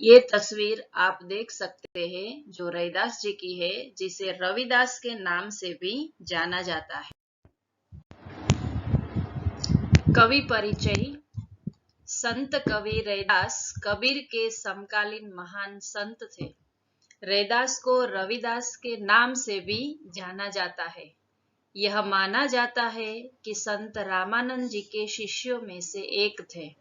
ये तस्वीर आप देख सकते हैं जो रैदास जी की है, जिसे रविदास के नाम से भी जाना जाता है। कवि परिचय। संत कवि रैदास कबीर के समकालीन महान संत थे। रैदास को रविदास के नाम से भी जाना जाता है। यह माना जाता है कि संत रामानंद जी के शिष्यों में से एक थे।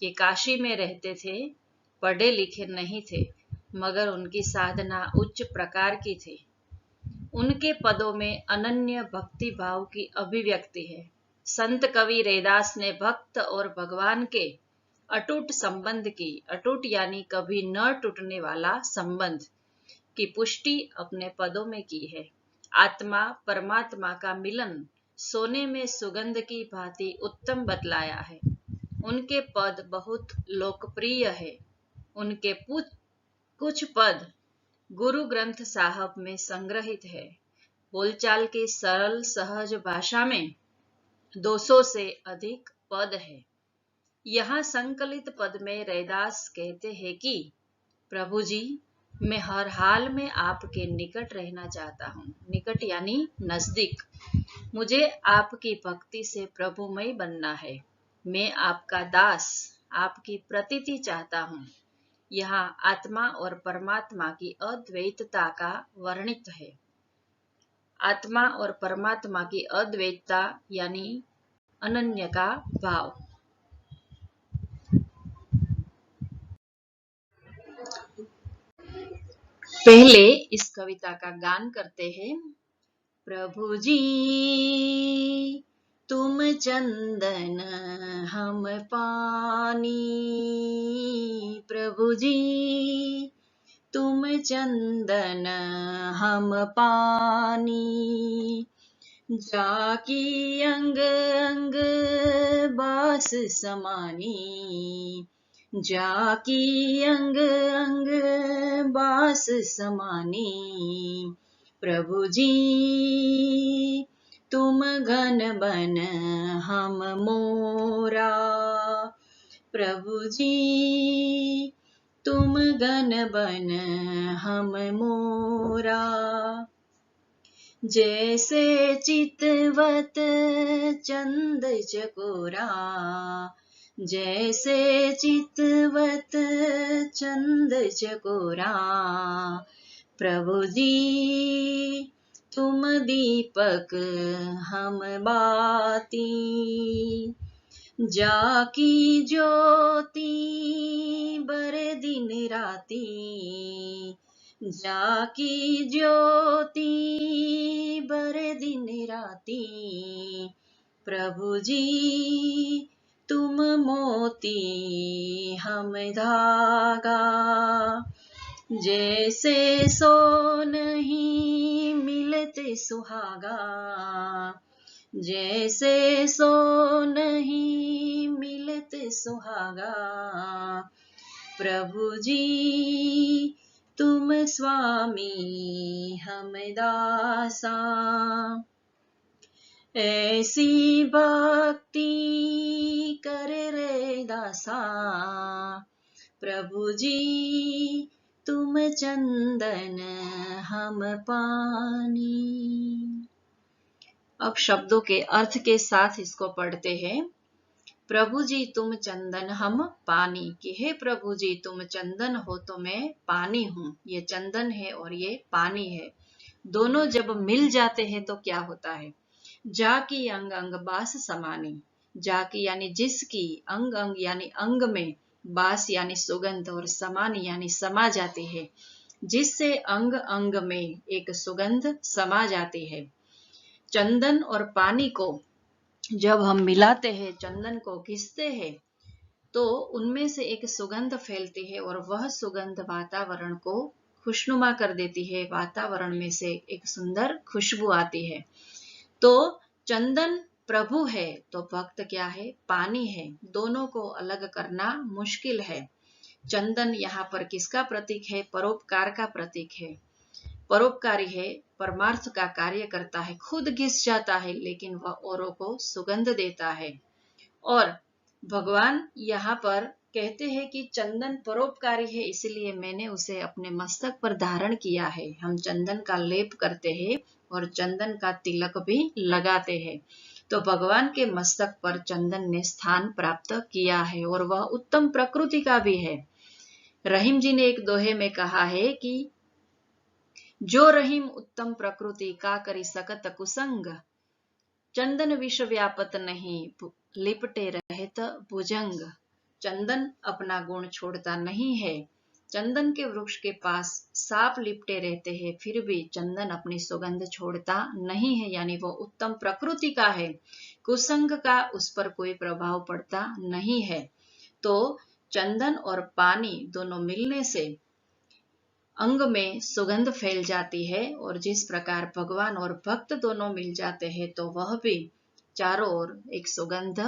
ये काशी में रहते थे, पढ़े लिखे नहीं थे, मगर उनकी साधना उच्च प्रकार की थी। उनके पदों में अनन्य भक्ति भाव की अभिव्यक्ति है। संत कवि रैदास ने भक्त और भगवान के अटूट संबंध की, अटूट यानी कभी न टूटने वाला संबंध की पुष्टि अपने पदों में की है। आत्मा परमात्मा का मिलन सोने में सुगंध की भांति उत्तम बतलाया है। उनके पद बहुत लोकप्रिय है। उनके कुछ पद गुरु ग्रंथ साहब में संग्रहित है। बोलचाल की सरल सहज भाषा में 200 से अधिक पद है। यहाँ संकलित पद में रैदास कहते हैं कि प्रभु जी, मैं हर हाल में आपके निकट रहना चाहता हूँ। निकट यानी नजदीक। मुझे आपकी भक्ति से प्रभुमय बनना है। मैं आपका दास, आपकी प्रतीति चाहता हूँ। यहाँ आत्मा और परमात्मा की अद्वैतता का वर्णित है। आत्मा और परमात्मा की अद्वैतता यानी अनन्य का भाव। पहले इस कविता का गान करते हैं। प्रभु जी तुम चंदन हम पानी, प्रभु जी तुम चंदन हम पानी, जाकी अंग अंग बास समानी, जाकी अंग अंग बास समानी, प्रभु जी तुम घन बन हम मोरा, प्रभु जी तुम घन बन हम मोरा, जैसे चितवत चंद चकोरा, जैसे चितवत चंद चकोरा, प्रभु जी तुम दीपक हम बाती, जाकी ज्योति बर दिन राती, जाकी ज्योति बर दिन राती, प्रभु जी तुम मोती हम धागा, जैसे सोनहि मिलते सुहागा, जैसे सोनहि मिलते सुहागा, प्रभु जी तुम स्वामी हम दासा, ऐसी भक्ति कर रे दासा, प्रभु जी तुम चंदन हम पानी। अब शब्दों के अर्थ के साथ इसको पढ़ते हैं। प्रभु जी तुम चंदन हम पानी, कि हे प्रभु जी तुम चंदन हो तो मैं पानी हूँ। ये चंदन है और ये पानी है। दोनों जब मिल जाते हैं तो क्या होता है? जाकी अंग अंग बास समानी, जाकी यानी जिसकी, अंग अंग यानी अंग में, बास यानी सुगंध और समानी यानी समा जाती है, जिससे अंग अंग में एक सुगंध समा जाती है। चंदन और पानी को जब हम मिलाते हैं, चंदन को घिसते हैं, तो उनमें से एक सुगंध फैलती है और वह सुगंध वातावरण को खुशनुमा कर देती है। वातावरण में से एक सुंदर खुशबू आती है। तो चंदन प्रभु है तो भक्त क्या है? पानी है। दोनों को अलग करना मुश्किल है। चंदन यहाँ पर किसका प्रतीक है? परोपकार का प्रतीक है। परोपकारी है, परमार्थ का कार्य करता है, खुद घिस जाता है लेकिन वह औरों को सुगंध देता है। और भगवान यहाँ पर कहते हैं कि चंदन परोपकारी है, इसलिए मैंने उसे अपने मस्तक पर धारण किया है। हम चंदन का लेप करते हैं और चंदन का तिलक भी लगाते हैं। तो भगवान के मस्तक पर चंदन ने स्थान प्राप्त किया है और वह उत्तम प्रकृति का भी है। रहीम जी ने एक दोहे में कहा है कि जो रहीम उत्तम प्रकृति का करी सकत कुसंग, चंदन विष व्यापत नहीं लिपटे रहत भुजंग। चंदन अपना गुण छोड़ता नहीं है। चंदन के वृक्ष के पास सांप लिपटे रहते हैं, फिर भी चंदन अपनी सुगंध छोड़ता नहीं है, यानी वो उत्तम प्रकृति का है। कुसंग का उस पर कोई प्रभाव पड़ता नहीं है। तो चंदन और पानी दोनों मिलने से अंग में सुगंध फैल जाती है, और जिस प्रकार भगवान और भक्त दोनों मिल जाते हैं तो वह भी चारों ओर एक सुगंध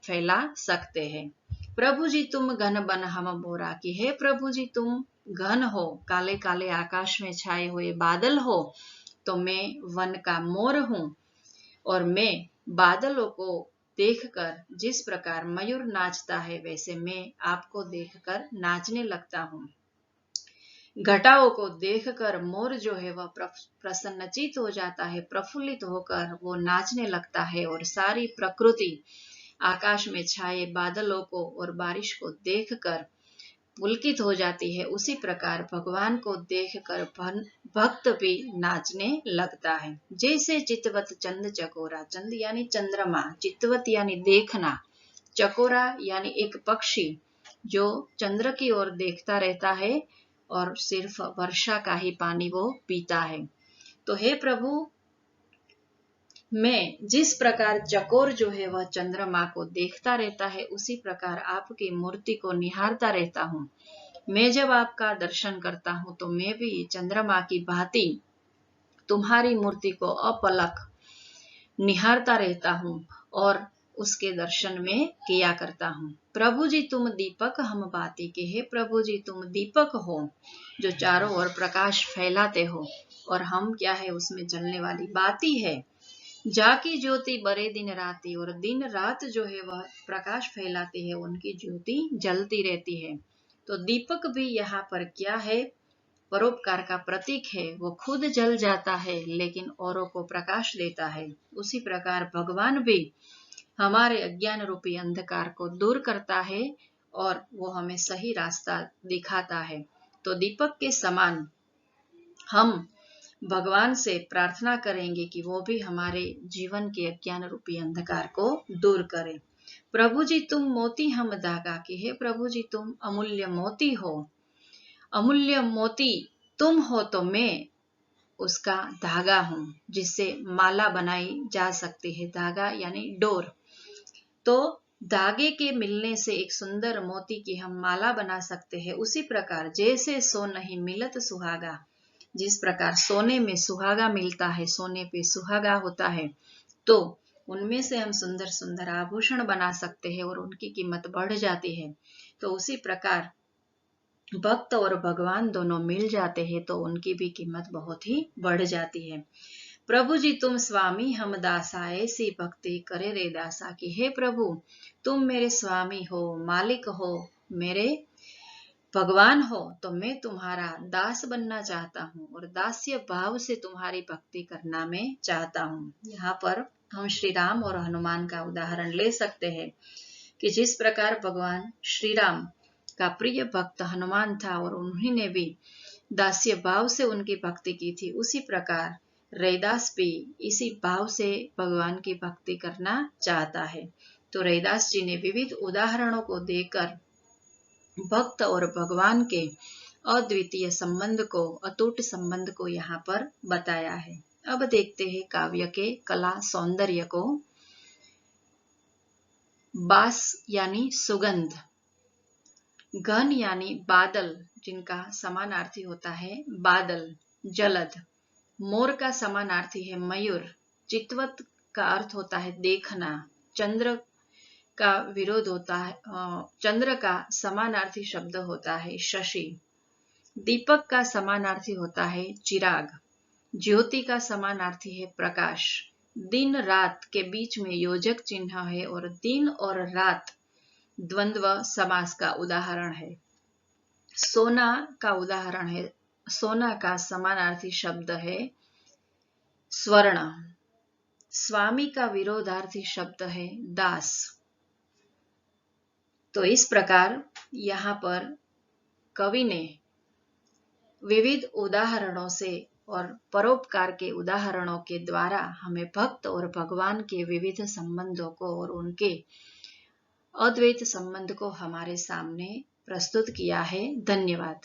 फैला सकते हैं। प्रभु जी तुम घन बन हम मोरा की, हे प्रभु जी तुम घन हो, काले काले आकाश में छाए हुए बादल हो, तो मैं वन का मोर हूं। और मैं बादलों को देखकर जिस प्रकार मयूर नाचता है, वैसे मैं आपको देखकर नाचने लगता हूं। घटाओं को देखकर मोर जो है वह प्रसन्नचित हो जाता है, प्रफुल्लित होकर वो नाचने लगता है, और सारी प्रकृति आकाश में छाए बादलों को और बारिश को देखकर पुलकित हो जाती है। उसी प्रकार भगवान को देखकर भक्त भी नाचने लगता है। जैसे चितवत चंद चकोरा, चंद यानी चंद्रमा, चितवत यानी देखना, चकोरा यानी एक पक्षी जो चंद्र की ओर देखता रहता है और सिर्फ वर्षा का ही पानी वो पीता है। तो हे प्रभु, मैं जिस प्रकार चकोर जो है वह चंद्रमा को देखता रहता है, उसी प्रकार आपकी मूर्ति को निहारता रहता हूँ। मैं जब आपका दर्शन करता हूँ तो मैं भी चंद्रमा की भांति तुम्हारी मूर्ति को अपलक निहारता रहता हूँ और उसके दर्शन में किया करता हूँ। प्रभु जी तुम दीपक हम बाती के, हे प्रभु जी तुम दीपक हो जो चारों ओर प्रकाश फैलाते हो, और हम क्या है, उसमें जलने वाली बाती है। जाकी ज्योति बरे दिन राती, और दिन रात जो है वह प्रकाश फैलाती है, उनकी ज्योति जलती रहती है। तो दीपक भी यहाँ पर क्या है, परोपकार का प्रतीक है। वो खुद जल जाता है लेकिन औरों को प्रकाश देता है। उसी प्रकार भगवान भी हमारे अज्ञान रूपी अंधकार को दूर करता है और वो हमें सही रास्ता दिखाता है। तो दीपक के समान हम भगवान से प्रार्थना करेंगे कि वो भी हमारे जीवन के अज्ञान रूपी अंधकार को दूर करे। प्रभु जी तुम मोती हम धागा की, हे प्रभु जी तुम अमूल्य मोती हो। अमूल्य मोती तुम हो तो मैं उसका धागा हूं, जिससे माला बनाई जा सकती है। धागा यानी डोर। तो धागे के मिलने से एक सुंदर मोती की हम माला बना सकते हैं। उसी प्रकार जैसे सो नहीं मिलत सुहागा, जिस प्रकार सोने में सुहागा मिलता है, सोने पे सुहागा होता है, तो उनमें से हम सुंदर सुंदर आभूषण बना सकते हैं और उनकी कीमत बढ़ जाती है। तो उसी प्रकार भक्त और भगवान दोनों मिल जाते हैं तो उनकी भी कीमत बहुत ही बढ़ जाती है। प्रभु जी तुम स्वामी हम दासा, ऐसी भक्ति करे रे दासा की, हे प्रभु तुम मेरे स्वामी हो, मालिक हो, मेरे भगवान हो, तो मैं तुम्हारा दास बनना चाहता हूँ और दास्य भाव से तुम्हारी भक्ति करना मैं चाहता हूँ। यहाँ पर हम श्री राम और हनुमान का उदाहरण ले सकते हैं कि जिस प्रकार भगवान श्री राम का प्रिय भक्त हनुमान था और उन्होंने भी दास्य भाव से उनकी भक्ति की थी, उसी प्रकार रैदास भी इसी भाव से भगवान की भक्ति करना चाहता है। तो रैदास जी ने विविध उदाहरणों को देकर भक्त और भगवान के अद्वितीय संबंध को, अटूट संबंध को यहाँ पर बताया है। अब देखते हैं काव्य के कला सौंदर्य को। बास यानी सुगंध, घन यानी बादल, जिनका समानार्थी होता है बादल, जलद। मोर का समानार्थी है मयूर। चितवत का अर्थ होता है देखना। चंद्र का विरोध होता है, चंद्र का समानार्थी शब्द होता है शशि। दीपक का समानार्थी होता है चिराग। ज्योति का समानार्थी है प्रकाश। दिन रात के बीच में योजक चिन्ह है और दिन और रात द्वंद्व समास का उदाहरण है। सोना का उदाहरण है, सोना का समानार्थी शब्द है स्वर्ण। स्वामी का विरोधार्थी शब्द है दास। तो इस प्रकार यहाँ पर कवि ने विविध उदाहरणों से और परोपकार के उदाहरणों के द्वारा हमें भक्त और भगवान के विविध संबंधों को और उनके अद्वैत संबंध को हमारे सामने प्रस्तुत किया है। धन्यवाद।